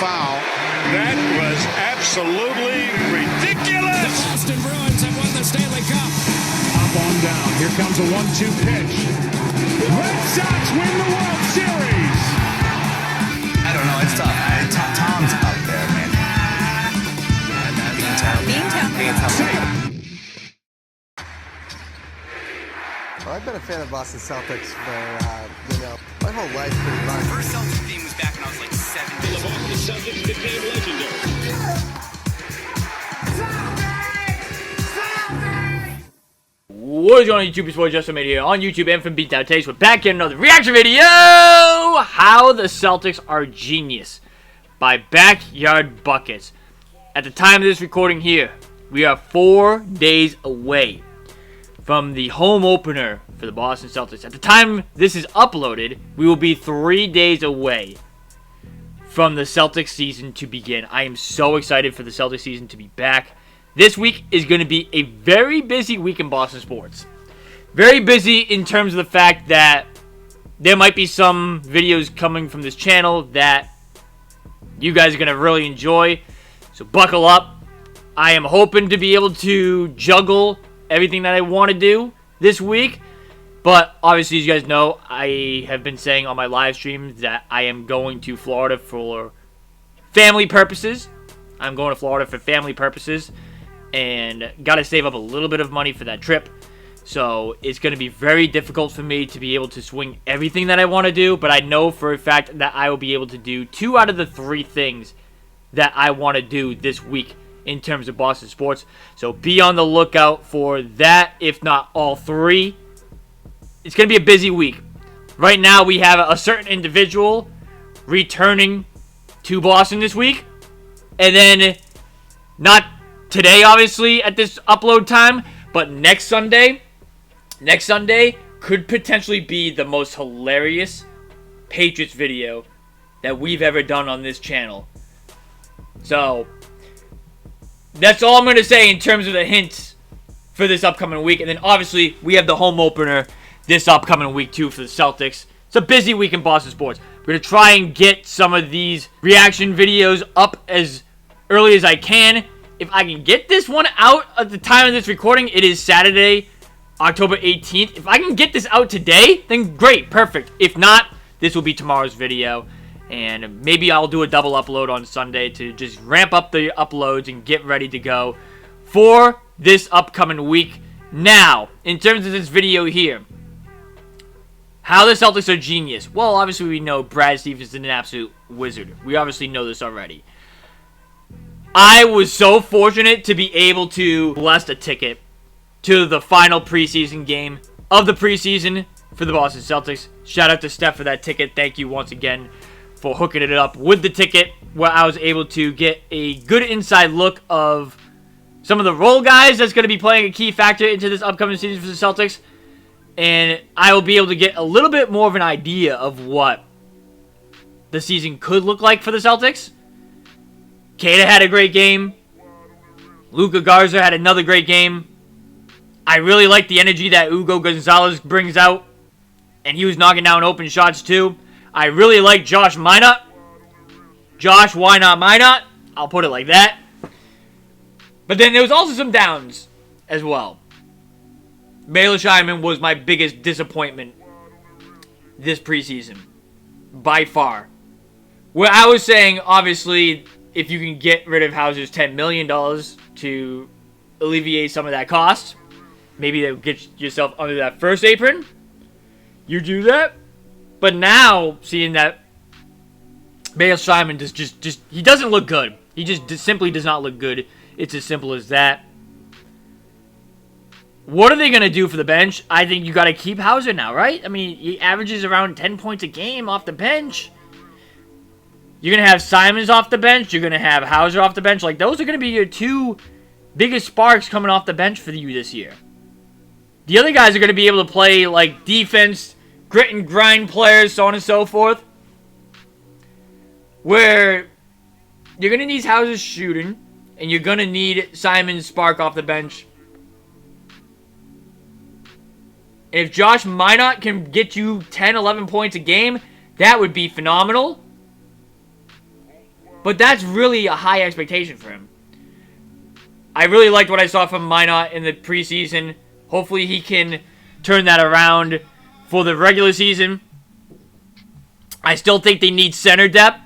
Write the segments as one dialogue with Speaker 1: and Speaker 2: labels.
Speaker 1: foul. That was absolutely ridiculous.
Speaker 2: The Boston Bruins have won the Stanley Cup.
Speaker 3: Up on down. Here comes a 1-2 pitch. Red Sox win the World Series.
Speaker 4: I don't know. It's tough. Tom's up there, man. Being tough.
Speaker 5: Well, I've been a fan of Boston Celtics for, my whole life pretty much.
Speaker 4: First Celtics game was back when I was like 7.
Speaker 2: The Boston Celtics became legendary.
Speaker 6: What is going on YouTube? It's boy Justin Made here on YouTube and from Beatdown Takes. We're back in another reaction video. How the Celtics are genius by Backyard Buckets. At the time of this recording here, we are 4 days away from the home opener for the Boston Celtics. At the time this is uploaded, we will be 3 days away from the Celtics season to begin. I am so excited for the Celtics season to be back. This week is going to be a very busy week in Boston sports. Very busy in terms of the fact that there might be some videos coming from this channel that you guys are going to really enjoy. So buckle up. I am hoping to be able to juggle everything that I want to do this week. But obviously, as you guys know, I have been saying on my live streams that I am going to Florida for family purposes. I'm going to Florida for family purposes. And got to save up a little bit of money for that trip. So it's going to be very difficult for me to be able to swing everything that I want to do. But I know for a fact that I will be able to do 2 out of the 3 things that I want to do this week in terms of Boston sports. So be on the lookout for that, if not all 3. It's going to be a busy week. Right now we have a certain individual returning to Boston this week. And then not today, obviously, at this upload time, but next Sunday could potentially be the most hilarious Patriots video that we've ever done on this channel. So, that's all I'm going to say in terms of the hints for this upcoming week. And then, obviously, we have the home opener this upcoming week, too, for the Celtics. It's a busy week in Boston sports. We're going to try and get some of these reaction videos up as early as I can. If I can get this one out at the time of this recording, it is Saturday, October 18th. If I can get this out today, then great, perfect. If not, this will be tomorrow's video. And maybe I'll do a double upload on Sunday to just ramp up the uploads and get ready to go for this upcoming week. Now, in terms of this video here, how the Celtics are genius. Well, obviously we know Brad Stevens is an absolute wizard. We obviously know this already. I was so fortunate to be able to bless a ticket to the final preseason game of the preseason for the Boston Celtics. Shout out to Steph for that ticket. Thank you once again for hooking it up with the ticket, where I was able to get a good inside look of some of the role guys that's going to be playing a key factor into this upcoming season for the Celtics. And I will be able to get a little bit more of an idea of what the season could look like for the Celtics. Kata had a great game. Luka Garza had another great game. I really like the energy that Hugo Gonzalez brings out. And he was knocking down open shots too. I really like Josh Minot. Josh, why not Minot? I'll put it like that. But then there was also some downs as well. Baylor Hyman was my biggest disappointment this preseason. By far. Where I was saying, obviously, if you can get rid of Hauser's $10 million to alleviate some of that cost, maybe that get yourself under that first apron, you do that. But now, seeing that Baylor Hyman just he doesn't look good. He just simply does not look good. It's as simple as that. What are they going to do for the bench? I think you got to keep Hauser now, right? I mean, he averages around 10 points a game off the bench. You're going to have Simons off the bench. You're going to have Hauser off the bench. Like, those are going to be your 2 biggest sparks coming off the bench for you this year. The other guys are going to be able to play, like, defense, grit and grind players, so on and so forth. Where you're going to need Hauser shooting, and you're going to need Simons spark off the bench. And if Josh Minot can get you 10, 11 points a game, that would be phenomenal. But that's really a high expectation for him. I really liked what I saw from Minot in the preseason. Hopefully he can turn that around for the regular season. I still think they need center depth.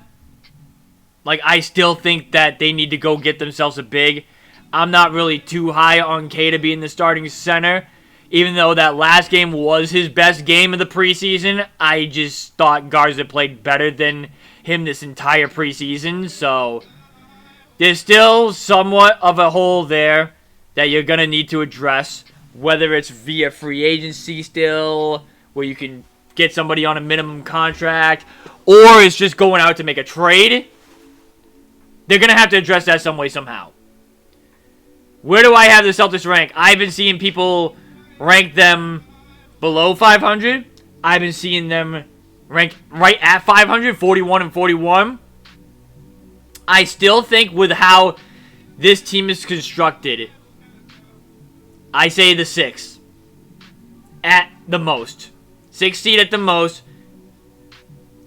Speaker 6: Like, I still think that they need to go get themselves a big. I'm not really too high on K to being the starting center. Even though that last game was his best game of the preseason, I just thought Garza played better than him this entire preseason. So, there's still somewhat of a hole there that you're going to need to address. Whether it's via free agency still, where you can get somebody on a minimum contract, or it's just going out to make a trade. They're going to have to address that some way, somehow. Where do I have the Celtics rank? I've been seeing people rank them below 500. I've been seeing them ranked right at 500, 41 and 41. I still think with how this team is constructed, I say the 6. At the most. 6 seed at the most.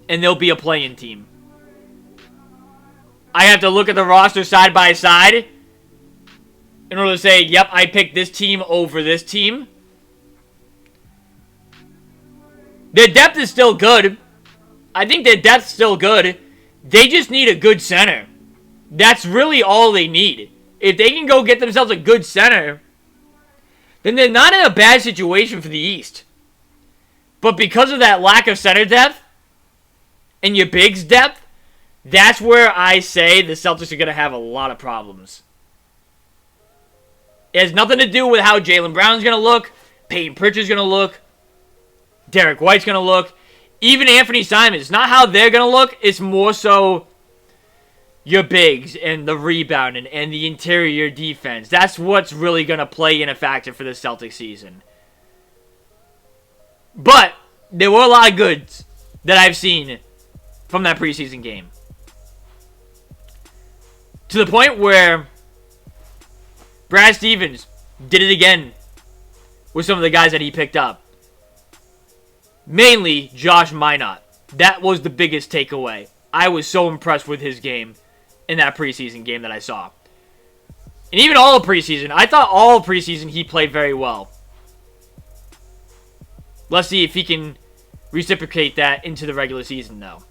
Speaker 6: And they'll be a play-in team. I have to look at the roster side by side in order to say, yep, I picked this team over this team. Their depth is still good. I think their depth's still good. They just need a good center. That's really all they need. If they can go get themselves a good center, then they're not in a bad situation for the East. But because of that lack of center depth and your bigs depth, that's where I say the Celtics are going to have a lot of problems. It has nothing to do with how Jaylen Brown's going to look, Peyton Pritchard's going to look, Derek White's going to look, even Anthony Simons. Not how they're going to look, it's more so your bigs and the rebounding and the interior defense. That's what's really going to play in a factor for the Celtics season. But there were a lot of goods that I've seen from that preseason game. To the point where Brad Stevens did it again with some of the guys that he picked up. Mainly Josh Minot. That was the biggest takeaway. I was so impressed with his game in that preseason game that I saw. And even all of preseason, I thought all of preseason he played very well. Let's see if he can reciprocate that into the regular season, though.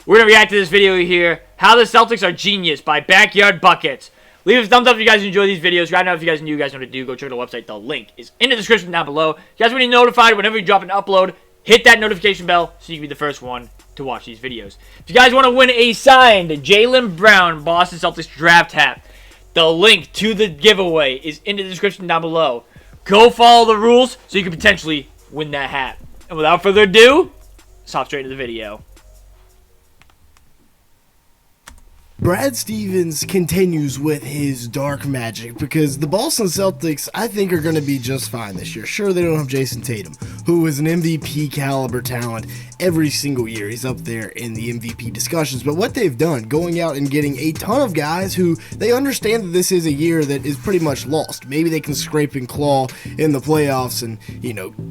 Speaker 6: We're going to react to this video here. How the Celtics are genius by Backyard Buckets. Leave a thumbs up if you guys enjoy these videos. Right now, if you guys are new, you guys know what to do. Go check out the website. The link is in the description down below. If you guys want to be notified whenever we drop an upload, hit that notification bell so you can be the first one to watch these videos. If you guys want to win a signed Jaylen Brown Boston Celtics draft hat, the link to the giveaway is in the description down below. Go follow the rules so you can potentially win that hat. And without further ado, let's hop straight into the video.
Speaker 7: Brad Stevens continues with his dark magic because the Boston Celtics, I think, are going to be just fine this year. Sure, they don't have Jason Tatum, who is an MVP caliber talent every single year. He's up there in the MVP discussions. But what they've done, going out and getting a ton of guys who they understand that this is a year that is pretty much lost. Maybe they can scrape and claw in the playoffs and,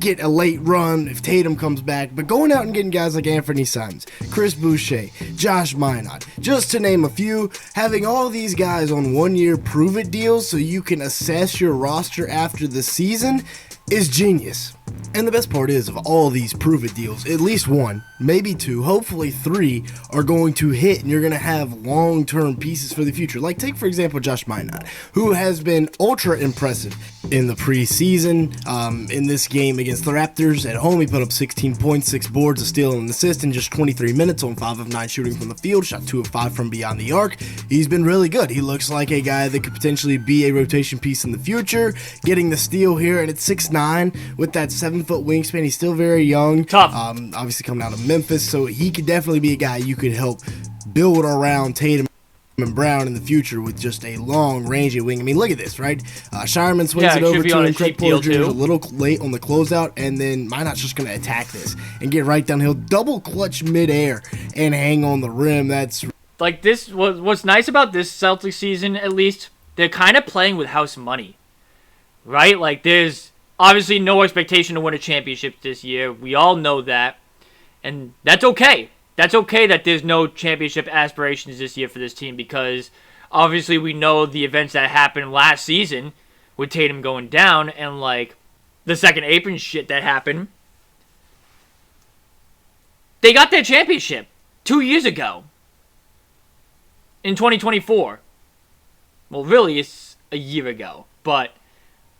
Speaker 7: get a late run if Tatum comes back. But going out and getting guys like Anthony Simons, Chris Boucher, Josh Minot, just to name a few, having all these guys on one-year prove-it deals so you can assess your roster after the season is genius. And the best part is, of all these prove-it deals, at least one, maybe two, hopefully three, are going to hit, and you're going to have long-term pieces for the future. Like, take, for example, Josh Minot, who has been ultra impressive in the preseason. In this game against the Raptors at home, he put up 16 points, 6 boards, a steal, and an assist in just 23 minutes on 5 of 9 shooting from the field, shot 2 of 5 from beyond the arc. He's been really good. He looks like a guy that could potentially be a rotation piece in the future. Getting the steal here, and at 6'9", with that 7-foot wingspan, he's still very young.
Speaker 6: Tough.
Speaker 7: Obviously coming out of Memphis, so he could definitely be a guy you could help build around Tatum and Brown in the future with just a long-ranging wing. I mean, look at this, right? Shireman swings it over to him. Craig Porter Jr. a little late on the closeout, and then Minot's just going to attack this and get right downhill, double clutch midair, and hang on the rim. That's
Speaker 6: like this. What's nice about this Celtics season, at least, they're kind of playing with house money, right? Like, there's obviously no expectation to win a championship this year. We all know that, and that's okay. That's okay that there's no championship aspirations this year for this team because obviously we know the events that happened last season with Tatum going down and like the second apron shit that happened. They got their championship 2 years ago in 2024. Well, really, it's a year ago, but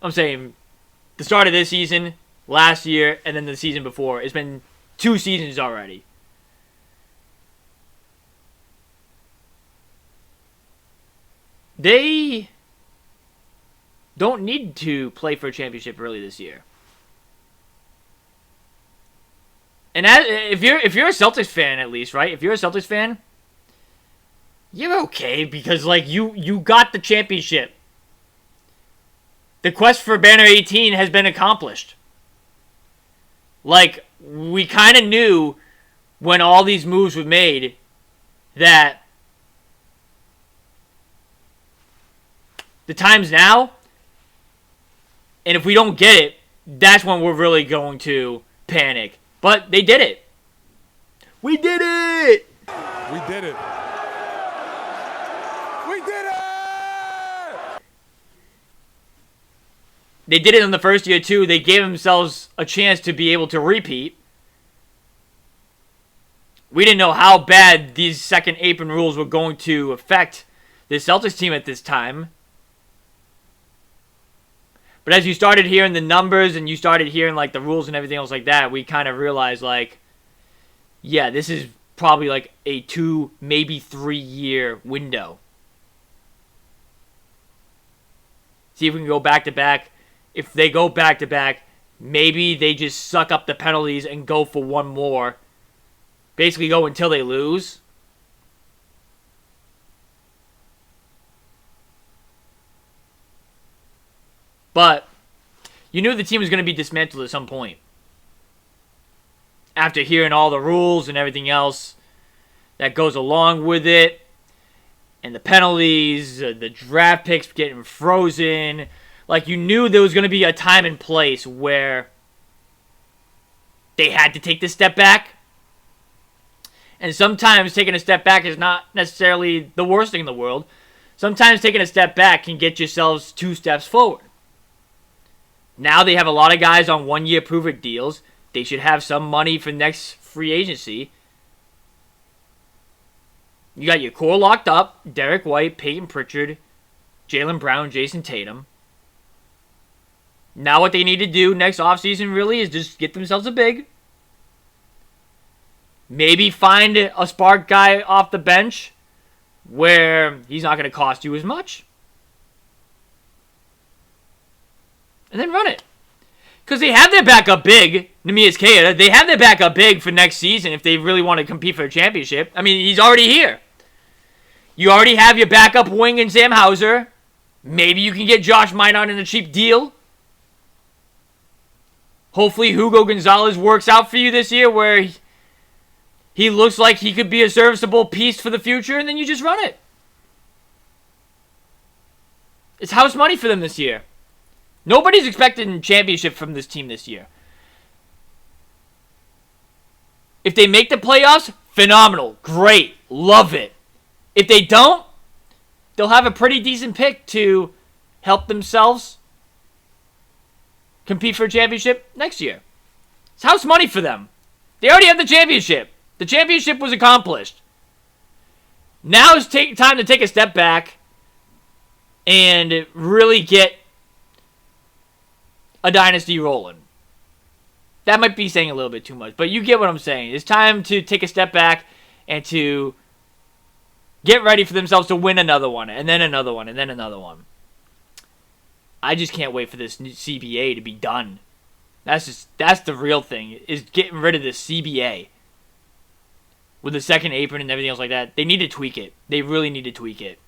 Speaker 6: I'm saying the start of this season, last year, and then the season before. It's been 2 seasons already. They don't need to play for a championship really this year. And if you're a Celtics fan at least, right? If you're a Celtics fan, you're okay because like you got the championship. The quest for Banner 18 has been accomplished. Like we kind of knew when all these moves were made that the time's now, and if we don't get it, that's when we're really going to panic. But they did it. We did it!
Speaker 3: We did it. We did it!
Speaker 6: They did it in the first year, too. They gave themselves a chance to be able to repeat. We didn't know how bad these second apron rules were going to affect the Celtics team at this time. But as you started hearing the numbers and you started hearing like the rules and everything else like that, we kind of realized like, yeah, this is probably like a 2, maybe 3 year window. See if we can go back to back. If they go back to back, maybe they just suck up the penalties and go for one more. Basically go until they lose. But you knew the team was going to be dismantled at some point. After hearing all the rules and everything else that goes along with it. And the penalties, the draft picks getting frozen. Like you knew there was going to be a time and place where they had to take this step back. And sometimes taking a step back is not necessarily the worst thing in the world. Sometimes taking a step back can get yourselves 2 steps forward. Now they have a lot of guys on 1-year prove-it deals. They should have some money for next free agency. You got your core locked up. Derek White, Peyton Pritchard, Jaylen Brown, Jason Tatum. Now what they need to do next offseason really is just get themselves a big. Maybe find a spark guy off the bench where he's not going to cost you as much. And then run it. Because they have their backup big, Nemias Queta. They have their backup big for next season if they really want to compete for a championship. I mean, he's already here. You already have your backup wing in Sam Hauser. Maybe you can get Josh Minot in a cheap deal. Hopefully Hugo Gonzalez works out for you this year where he looks like he could be a serviceable piece for the future, and then you just run it. It's house money for them this year. Nobody's expecting a championship from this team this year. If they make the playoffs, phenomenal. Great. Love it. If they don't, they'll have a pretty decent pick to help themselves compete for a championship next year. It's house money for them. They already have the championship. The championship was accomplished. Now is time to take a step back and really get a dynasty rolling. That might be saying a little bit too much, but you get what I'm saying. It's time to take a step back and to get ready for themselves to win another one, and then another one, and then another one. I just can't wait for this CBA to be done. That's the real thing, is getting rid of this CBA. With the second apron and everything else like that. They need to tweak it. They really need to tweak it.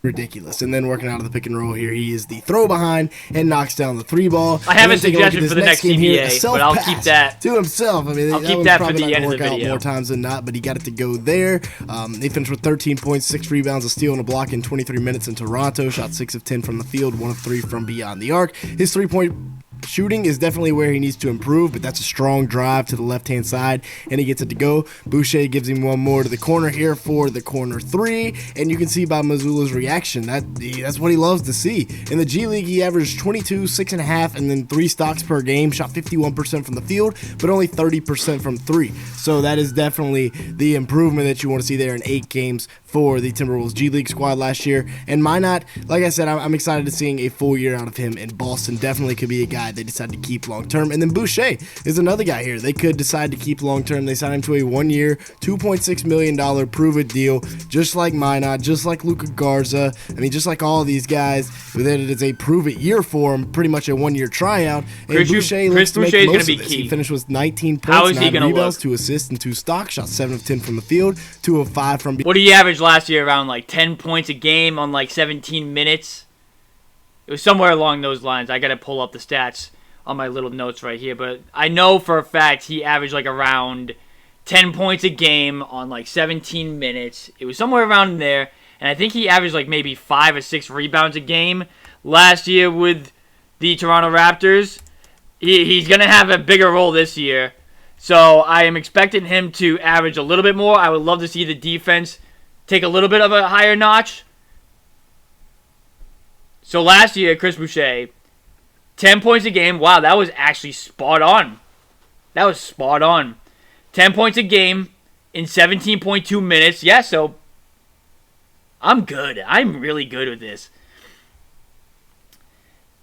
Speaker 7: Ridiculous. And then working out of the pick and roll here, he is the throw behind and knocks down the 3-ball.
Speaker 6: I have a suggestion for the next CBA, but I'll keep that
Speaker 7: to himself. I mean,
Speaker 6: I'll keep that for the end of the
Speaker 7: video.
Speaker 6: video.
Speaker 7: More times than not, but he got it to go there. They finished with 13 points, 6 rebounds, a steal, and a block in 23 minutes in Toronto. Shot 6 of 10 from the field, 1 of 3 from beyond the arc. His 3-point Shooting is definitely where he needs to improve, but that's a strong drive to the left-hand side, and he gets it to go. Boucher gives him one more to the corner here for the corner three, and you can see by Mazzulla's reaction that's what he loves to see. In the G League, he averaged 22, 6.5, and then 3 stocks per game, shot 51% from the field, but only 30% from 3. So that is definitely the improvement that you want to see there in 8 games for the Timberwolves G League squad last year. And Minot, like I said, I'm excited to seeing a full year out of him in Boston. Definitely could be a guy they decide to keep long term. And then Boucher is another guy here they could decide to keep long term. They signed him to a 1-year, $2.6 million prove-it deal, just like Minot, just like Luka Garza. I mean, just like all these guys, that it is a prove-it year for him, pretty much a 1-year tryout. And Boucher looks to make the most of this. He finished with 19 points, 9 rebounds, 2 assists, and 2 stocks. Shot 7 of 10 from the field, 2 of 5 from.
Speaker 6: What did he average last year? Around like 10 points a game on like 17 minutes. It was somewhere along those lines. I gotta pull up the stats on my little notes right here, but I know for a fact he averaged like around 10 points a game on like 17 minutes. It was somewhere around there, and I think he averaged like maybe 5 or 6 rebounds a game last year with the Toronto Raptors. He's gonna have a bigger role this year, so I am expecting him to average a little bit more. I would love to see the defense take a little bit of a higher notch. So last year, Chris Boucher, 10 points a game. Wow, that was actually spot on. That was spot on. 10 points a game in 17.2 minutes. Yeah, so I'm good. I'm really good with this.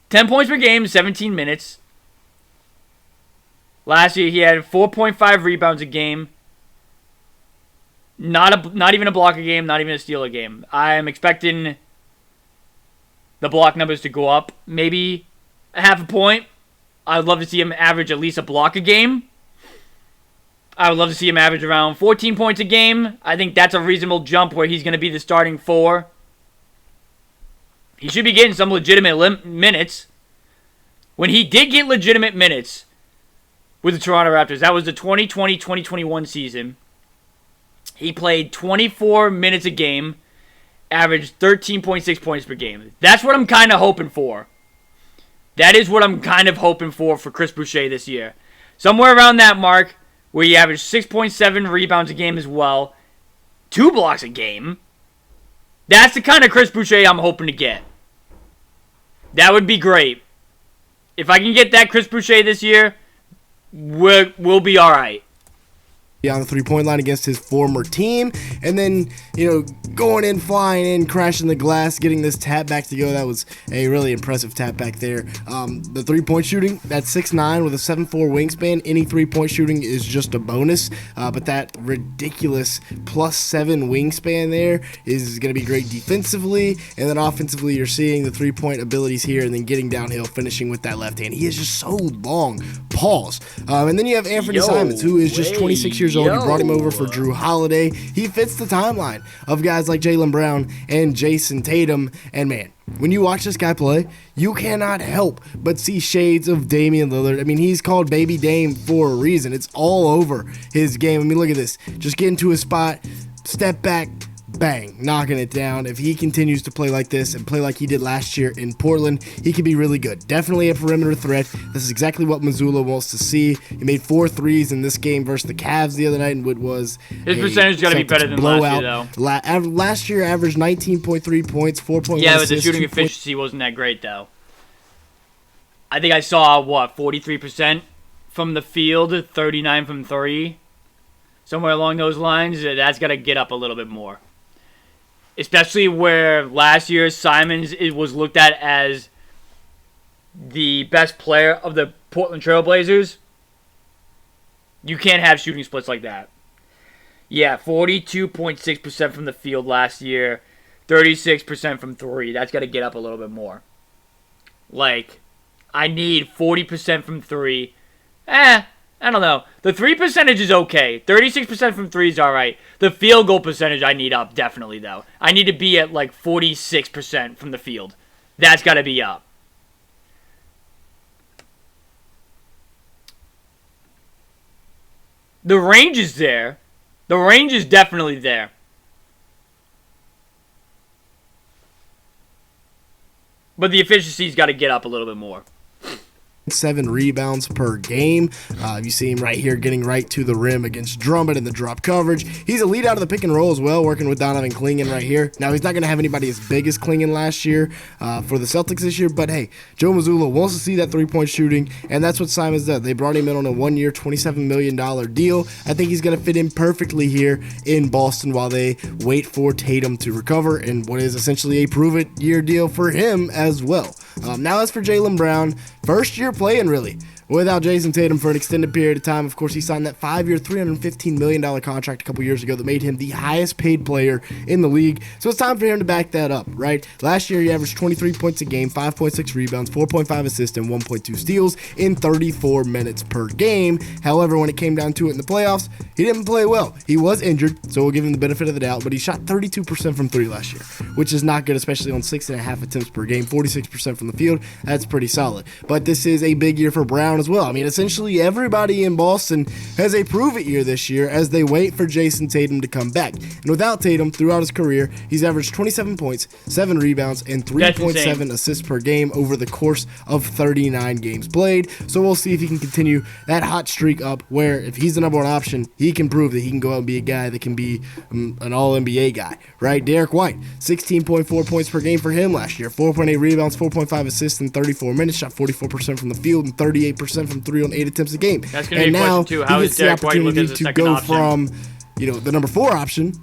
Speaker 6: 10 points per game, 17 minutes. Last year, he had 4.5 rebounds a game. Not even a block a game, not even a steal a game. I'm expecting the block numbers to go up, maybe a half a point. I would love to see him average at least a block a game. I would love to see him average around 14 points a game. I think that's a reasonable jump where he's going to be the starting 4. He should be getting some legitimate minutes. When he did get legitimate minutes with the Toronto Raptors, that was the 2020-2021 season. He played 24 minutes a game, averaged 13.6 points per game. That's what I'm kind of hoping for. That is what I'm kind of hoping for Chris Boucher this year. Somewhere around that mark where he averaged 6.7 rebounds a game as well, 2 blocks a game. That's the kind of Chris Boucher I'm hoping to get. That would be great. If I can get that Chris Boucher this year, we'll be all right.
Speaker 7: On the three-point line against his former team, and then, going in, flying in, crashing the glass, getting this tap back to go. That was a really impressive tap back there. The three-point shooting, that's 6'9" with a 7'4" wingspan. Any three-point shooting is just a bonus, but that ridiculous +7 wingspan there is going to be great defensively, and then offensively, you're seeing the three-point abilities here, and then getting downhill, finishing with that left hand. He is just so long. Pause. And then you have Anthony Simons, who is just 26 years old. You brought him over for Drew Holiday. He fits the timeline of guys like Jaylen Brown and Jason Tatum. And man, when you watch this guy play, you cannot help but see shades of Damian Lillard. I mean, he's called Baby Dame for a reason. It's all over his game. I mean, look at this. Just get into his spot, step back, bang, knocking it down. If he continues to play like this and play like he did last year in Portland, he could be really good. Definitely a perimeter threat. This is exactly what Mazzulla wants to see. He made 4 threes in this game versus the Cavs the other night, and it was
Speaker 6: his percentage got to be better than last year, though.
Speaker 7: Last year averaged 19.3 points, 4.1
Speaker 6: Yeah, but
Speaker 7: assists,
Speaker 6: the shooting efficiency wasn't that great, though. I think I saw, 43% from the field, 39 from 3. Somewhere along those lines. That's got to get up a little bit more. Especially where last year Simons was looked at as the best player of the Portland Trail Blazers. You can't have shooting splits like that. Yeah, 42.6% from the field last year, 36% from 3. That's got to get up a little bit more. Like, I need 40% from 3. I don't know. The 3 percentage is okay. 36% from 3 is alright. The field goal percentage I need up, definitely, though. I need to be at, 46% from the field. That's got to be up. The range is there. The range is definitely there. But the efficiency's got to get up a little bit more.
Speaker 7: 7 rebounds per game. You see him right here getting right to the rim against Drummond in the drop coverage. He's a lead out of the pick and roll as well, working with Donovan Clingan right here. Now, he's not going to have anybody as big as Clingan last year for the Celtics this year, but hey, Joe Mazzulla wants to see that three-point shooting, and that's what Simons does. They brought him in on a 1-year, $27 million deal. I think he's going to fit in perfectly here in Boston while they wait for Tatum to recover, and what is essentially a prove-it-year deal for him as well. Now, as for Jaylen Brown, first year playing really without Jason Tatum for an extended period of time. Of course, he signed that 5-year, $315 million contract a couple years ago that made him the highest paid player in the league. So it's time for him to back that up, right? Last year, he averaged 23 points a game, 5.6 rebounds, 4.5 assists, and 1.2 steals in 34 minutes per game. However, when it came down to it in the playoffs, he didn't play well. He was injured, so we'll give him the benefit of the doubt, but he shot 32% from 3 last year, which is not good, especially on 6.5 attempts per game, 46% from the field. That's pretty solid. But this is a big year for Brown as well. I mean, essentially everybody in Boston has a prove-it year this year as they wait for Jason Tatum to come back. And without Tatum, throughout his career, he's averaged 27 points, 7 rebounds, and 3.7 assists per game over the course of 39 games played. So we'll see if he can continue that hot streak up where if he's the number one option, he can prove that he can go out and be a guy that can be an all-NBA guy, right? Derek White, 16.4 points per game for him last year, 4.8 rebounds, 4.5 assists in 34 minutes, shot 44% from the field and 38% from 3 on 8 attempts a game.
Speaker 6: That's going to be a question too. How is Derek White looking as a second option?
Speaker 7: From, the number 4 option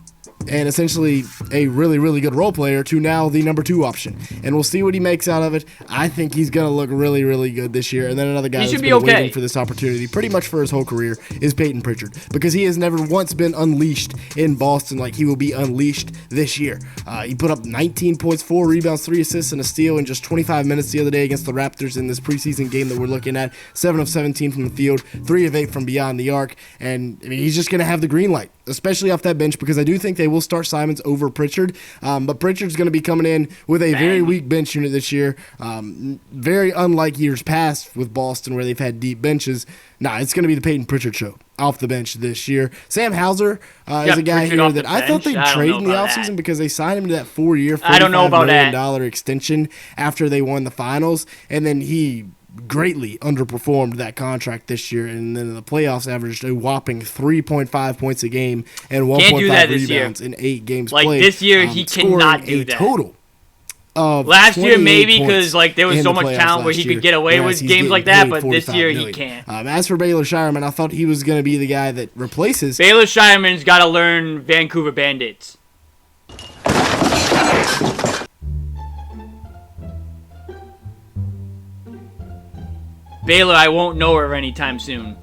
Speaker 7: and essentially a really, really good role player to now the number 2 option. And we'll see what he makes out of it. I think he's going to look really, really good this year. And then another guy that's been waiting for this opportunity pretty much for his whole career is Peyton Pritchard, because he has never once been unleashed in Boston like he will be unleashed this year. He put up 19 points, 4 rebounds, 3 assists, and a steal in just 25 minutes the other day against the Raptors in this preseason game that we're looking at. 7 of 17 from the field, 3 of 8 from beyond the arc. And I mean, he's just going to have the green light, especially off that bench, because I do think they will start Simons over Pritchard. But Pritchard's going to be coming in with a very weak bench unit this year. Very unlike years past with Boston where they've had deep benches. It's going to be the Peyton Pritchard show off the bench this year. Sam Hauser is a guy here that I thought they'd trade in the offseason because they signed him to that 4-year, $45 million extension after they won the finals. And then he greatly underperformed that contract this year, and then in the playoffs averaged a whopping 3.5 points a game and 1.5 rebounds in 8 games played.
Speaker 6: Like this year, he cannot do that.
Speaker 7: Total of
Speaker 6: last year maybe because there was so much talent where he could get away with games like that, but this year he can't.
Speaker 7: As for Baylor Shireman, I thought he was going to be the guy that replaces.
Speaker 6: Baylor Shireman's got to learn Vancouver Bandits. Baylor, I won't know her anytime soon.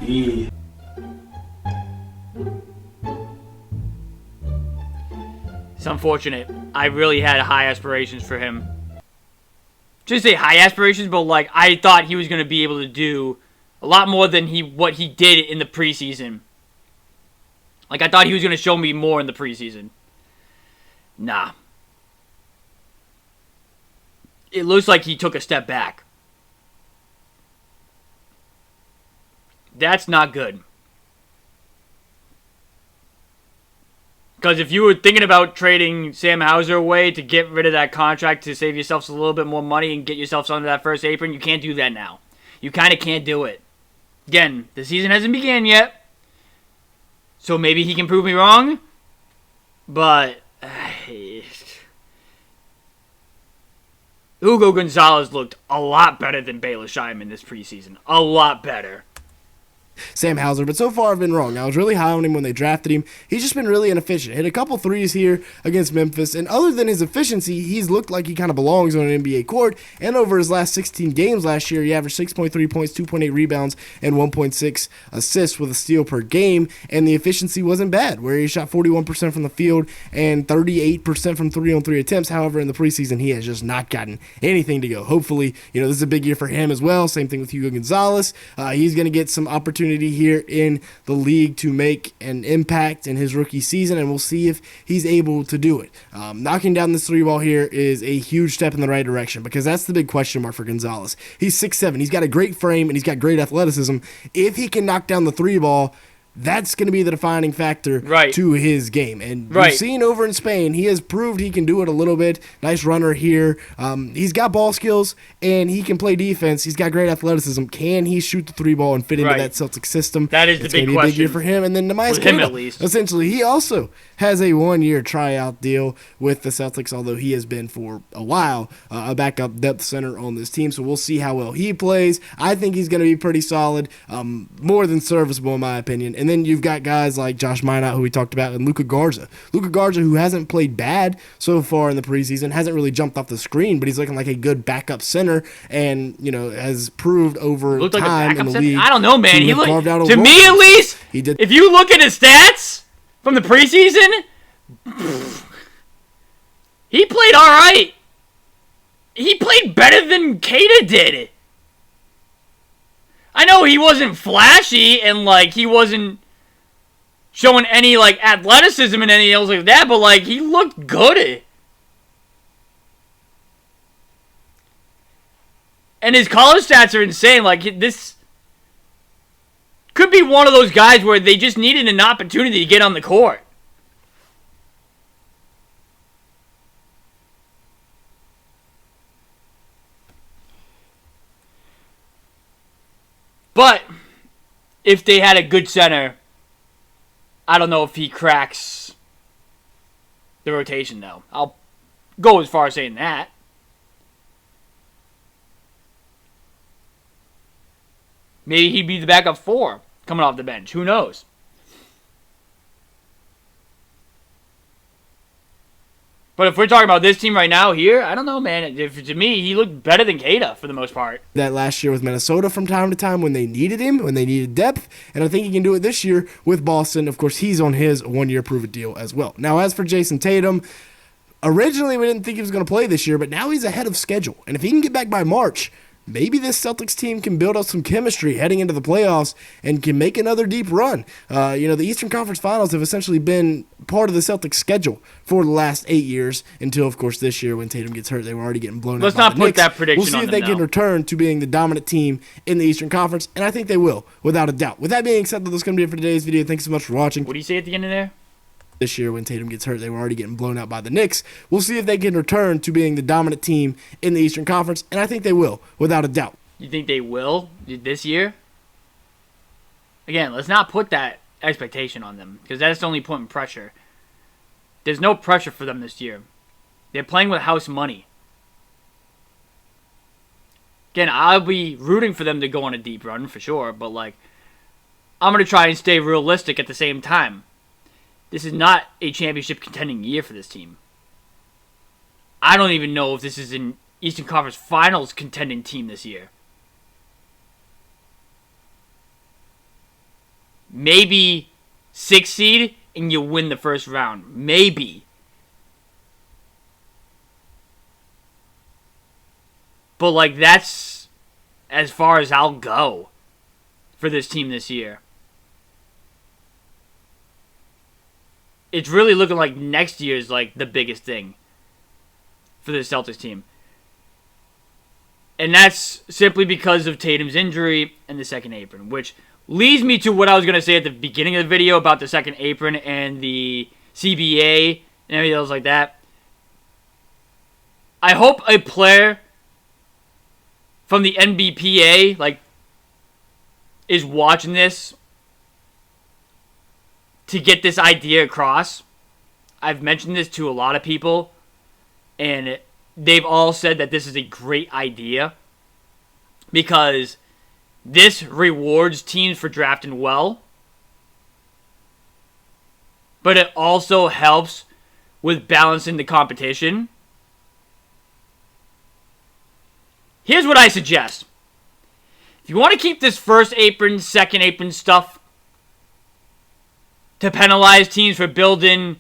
Speaker 6: Yeah. It's unfortunate. I really had high aspirations for him. Just say high aspirations, but I thought he was going to be able to do a lot more than what he did in the preseason. I thought he was going to show me more in the preseason. Nah. It looks like he took a step back. That's not good. Because if you were thinking about trading Sam Hauser away to get rid of that contract to save yourselves a little bit more money and get yourselves under that first apron, you can't do that now. You kind of can't do it. Again, the season hasn't begun yet. So maybe he can prove me wrong. But Hugo Gonzalez looked a lot better than Baylor Shireman this preseason. A lot better.
Speaker 7: Sam Hauser, but so far I've been wrong. I was really high on him when they drafted him. He's just been really inefficient. Hit a couple threes here against Memphis, and other than his efficiency, he's looked like he kind of belongs on an NBA court, and over his last 16 games last year, he averaged 6.3 points, 2.8 rebounds, and 1.6 assists with a steal per game, and the efficiency wasn't bad, where he shot 41% from the field and 38% from 3-on-3 attempts. However, in the preseason, he has just not gotten anything to go. Hopefully, this is a big year for him as well. Same thing with Hugo Gonzalez. He's going to get some opportunity here in the league to make an impact in his rookie season, and we'll see if he's able to do it. Knocking down this 3-ball here is a huge step in the right direction, because that's the big question mark for Gonzalez. He's 6'7". He's got a great frame, and he's got great athleticism. If he can knock down the 3-ball, that's going to be the defining factor
Speaker 6: Right.
Speaker 7: to his game. And
Speaker 6: Right.
Speaker 7: you've seen over in Spain, he has proved he can do it a little bit. Nice runner here. He's got ball skills, and he can play defense. He's got great athleticism. Can he shoot the three ball and fit into
Speaker 6: Right.
Speaker 7: that Celtics system?
Speaker 6: That is the
Speaker 7: It's gonna
Speaker 6: big
Speaker 7: be a big year
Speaker 6: question.
Speaker 7: for him. And then Nehemiah
Speaker 6: With him,
Speaker 7: Queta,
Speaker 6: at least.
Speaker 7: essentially, he also has a one-year tryout deal with the Celtics, although he has been for a while a backup depth center on this team. So we'll see how well he plays. I think he's going to be pretty solid, more than serviceable in my opinion. And then you've got guys like Josh Minot, who we talked about, and Luka Garza. Luka Garza, who hasn't played bad so far in the preseason, hasn't really jumped off the screen, but he's looking like a good backup center, and has proved over
Speaker 6: Looked like a
Speaker 7: time in
Speaker 6: backup
Speaker 7: the
Speaker 6: center?
Speaker 7: league.
Speaker 6: I don't know, man.
Speaker 7: to
Speaker 6: He
Speaker 7: have
Speaker 6: looked,
Speaker 7: carved out a
Speaker 6: to
Speaker 7: role.
Speaker 6: me at least,
Speaker 7: He did.
Speaker 6: if you look at his stats from the preseason, he played all right. He played better than Queta did. I know he wasn't flashy and he wasn't showing any athleticism and anything else like that, but he looked good. And his college stats are insane. This could be one of those guys where they just needed an opportunity to get on the court. But if they had a good center, I don't know if he cracks the rotation, though. I'll go as far as saying that. Maybe he'd be the backup 4 coming off the bench. Who knows? But if we're talking about this team right now here, I don't know, man. To me, he looked better than Queta for the most part.
Speaker 7: That last year with Minnesota from time to time when they needed him, when they needed depth, and I think he can do it this year with Boston. Of course, he's on his one-year prove-it deal as well. Now, as for Jason Tatum, originally we didn't think he was going to play this year, but now he's ahead of schedule. And if he can get back by March, maybe this Celtics team can build up some chemistry heading into the playoffs and can make another deep run. The Eastern Conference Finals have essentially been part of the Celtics schedule for the last 8 years until, of course, this year when Tatum gets hurt, they were already getting blown
Speaker 6: Let's
Speaker 7: out by
Speaker 6: not
Speaker 7: the
Speaker 6: put
Speaker 7: Knicks.
Speaker 6: that prediction
Speaker 7: We'll see
Speaker 6: on
Speaker 7: if
Speaker 6: them
Speaker 7: they can
Speaker 6: now.
Speaker 7: return to being the dominant team in the Eastern Conference, and I think they will, without a doubt. With that being said, that's going to be it for today's video. Thanks so much for watching.
Speaker 6: What do you say at the end of there?
Speaker 7: This year when Tatum gets hurt, they were already getting blown out by the Knicks. We'll see if they can return to being the dominant team in the Eastern Conference, and I think they will, without a doubt.
Speaker 6: You think they will this year? Again, let's not put that expectation on them because that's only putting pressure. There's no pressure for them this year. They're playing with house money. Again, I'll be rooting for them to go on a deep run for sure, but I'm going to try and stay realistic at the same time. This is not a championship contending year for this team. I don't even know if this is an Eastern Conference Finals contending team this year. Maybe 6 seed and you win the first round. Maybe. But that's as far as I'll go for this team this year. It's really looking like next year's the biggest thing for the Celtics team. And that's simply because of Tatum's injury and the second apron, which leads me to what I was going to say at the beginning of the video about the second apron and the CBA and everything else like that. I hope a player from the NBPA is watching this to get this idea across. I've mentioned this to a lot of people, and they've all said that this is a great idea because this rewards teams for drafting well, but it also helps with balancing the competition. Here's what I suggest. If you want to keep this first apron, second apron stuff to penalize teams for building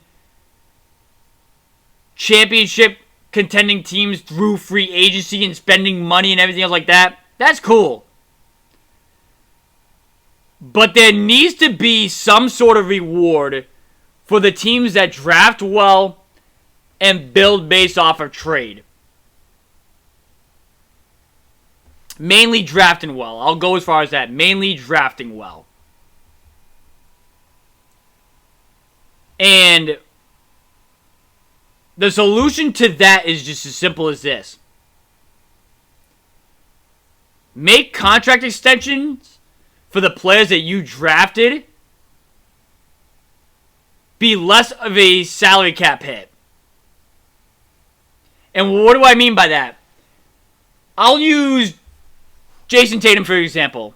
Speaker 6: championship contending teams through free agency and spending money and everything else like that, that's cool. But there needs to be some sort of reward for the teams that draft well and build based off of trade. Mainly drafting well. I'll go as far as that. Mainly drafting well. And the solution to that is just as simple as this. Make contract extensions for the players that you drafted be less of a salary cap hit. And what do I mean by that? I'll use Jason Tatum for example.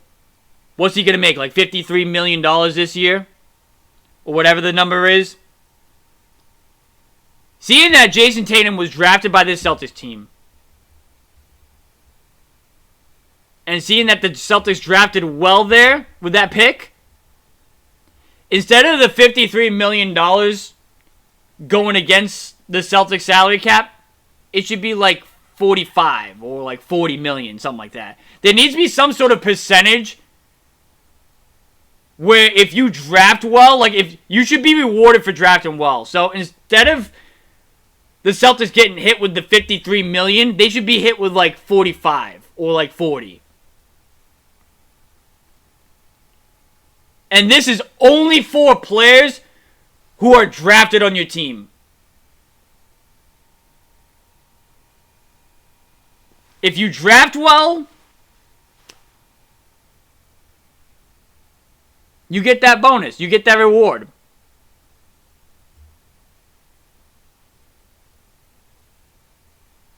Speaker 6: What's he going to make? Like $53 million this year? Or whatever the number is? Seeing that Jason Tatum was drafted by this Celtics team, and seeing that the Celtics drafted well there with that pick, instead of the $53 million going against the Celtics salary cap, it should be like 45 or like 40 million, something like that. There needs to be some sort of percentage where if you draft well, like if you should be rewarded for drafting well. So instead of the Celtics getting hit with the 53 million, they should be hit with like 45 or like 40. And this is only for players who are drafted on your team. If you draft well, you get that bonus. You get that reward.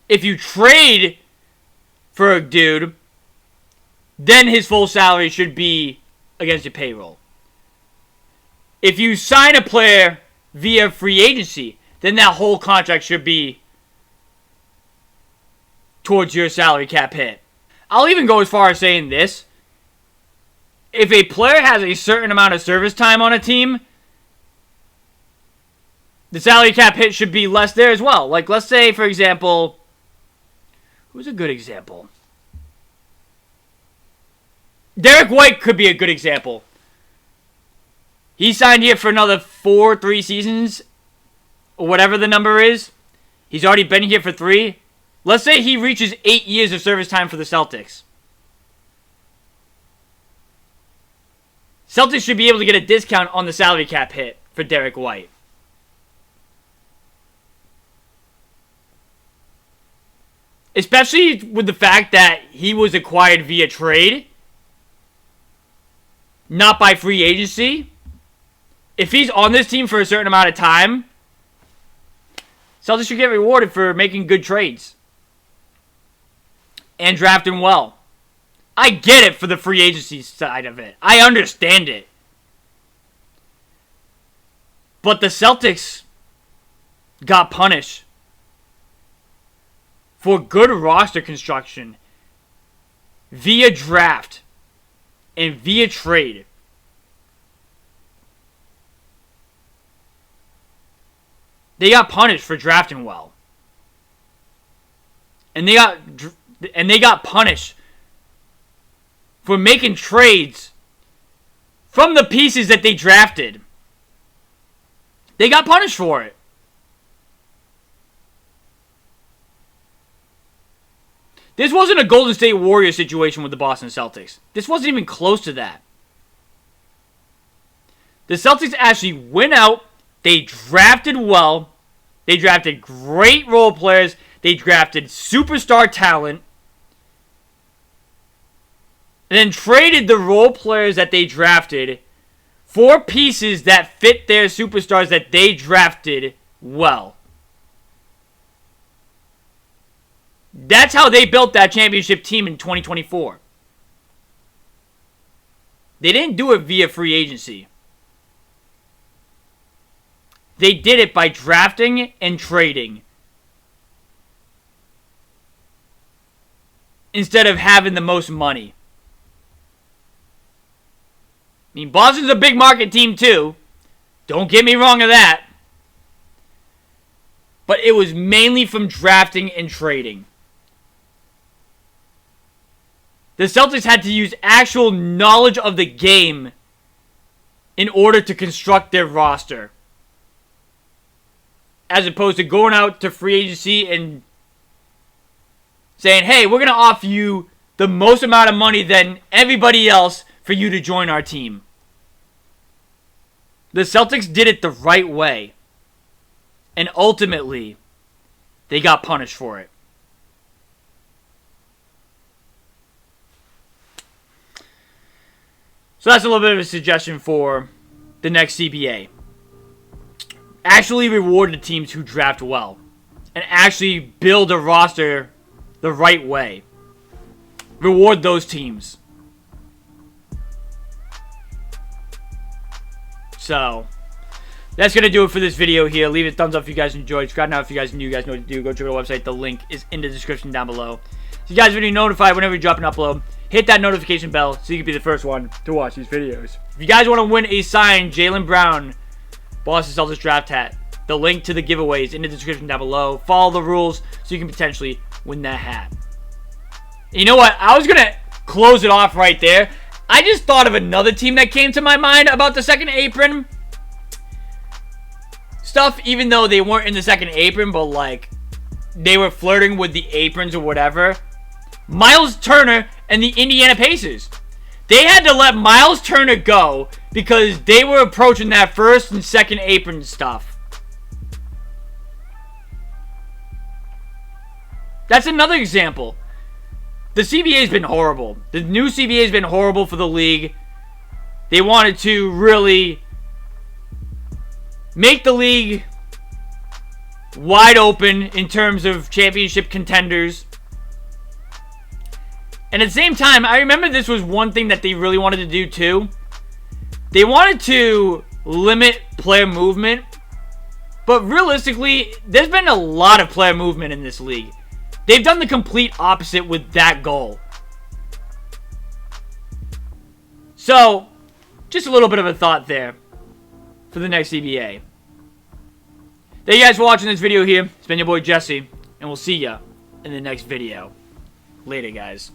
Speaker 6: If you trade for a dude, then his full salary should be against your payroll. If you sign a player via free agency, then that whole contract should be towards your salary cap hit. I'll even go as far as saying this. If a player has a certain amount of service time on a team, the salary cap hit should be less there as well. Like, let's say, for example, who's a good example? Derek White could be a good example. He signed here for another 3 seasons, or whatever the number is. He's already been here for 3. Let's say he reaches 8 years of service time for the Celtics. Celtics should be able to get a discount on the salary cap hit for Derek White. Especially with the fact that he was acquired via trade, not by free agency. If he's on this team for a certain amount of time, Celtics should get rewarded for making good trades and drafting well. I get it for the free agency side of it. I understand it. But the Celtics got punished for good roster construction via draft and via trade. They got punished for drafting well. And they got punished for making trades from the pieces that they drafted. They got punished for it. This wasn't a Golden State Warriors situation with the Boston Celtics. This wasn't even close to that. The Celtics actually went out. They drafted well. They drafted great role players. They drafted superstar talent. And then traded the role players that they drafted for pieces that fit their superstars that they drafted well. That's how they built that championship team in 2024. They didn't do it via free agency. They did it by drafting and trading, instead of having the most money. I mean, Boston's a big market team too. Don't get me wrong of that. But it was mainly from drafting and trading. The Celtics had to use actual knowledge of the game in order to construct their roster, as opposed to going out to free agency and saying, hey, we're going to offer you the most amount of money than everybody else for you to join our team. The Celtics did it the right way. And ultimately, they got punished for it. So that's a little bit of a suggestion for the next CBA. Actually reward the teams who draft well. And actually build a roster the right way. Reward those teams. So, that's going to do it for this video here. Leave a thumbs up if you guys enjoyed. Subscribe now if you guys are new. You guys know what to do. Go check out our website. The link is in the description down below. So you guys will be notified whenever we drop an upload. Hit that notification bell so you can be the first one to watch these videos. If you guys want to win a signed Jaylen Brown Boston Celtics draft hat, the link to the giveaway is in the description down below. Follow the rules so you can potentially win that hat. You know what? I was going to close it off right there. I just thought of another team that came to my mind about the second apron stuff, even though they weren't in the second apron, but like they were flirting with the aprons or whatever. Miles Turner and the Indiana Pacers. They had to let Miles Turner go because they were approaching that first and second apron stuff. That's another example. The CBA has been horrible. The new CBA has been horrible for the league. They wanted to really make the league wide open in terms of championship contenders. And at the same time, I remember this was one thing that they really wanted to do too. They wanted to limit player movement. But realistically, there's been a lot of player movement in this league. They've done the complete opposite with that goal. So, just a little bit of a thought there for the next CBA. Thank you guys for watching this video here. It's been your boy Jesse, and we'll see ya in the next video. Later, guys.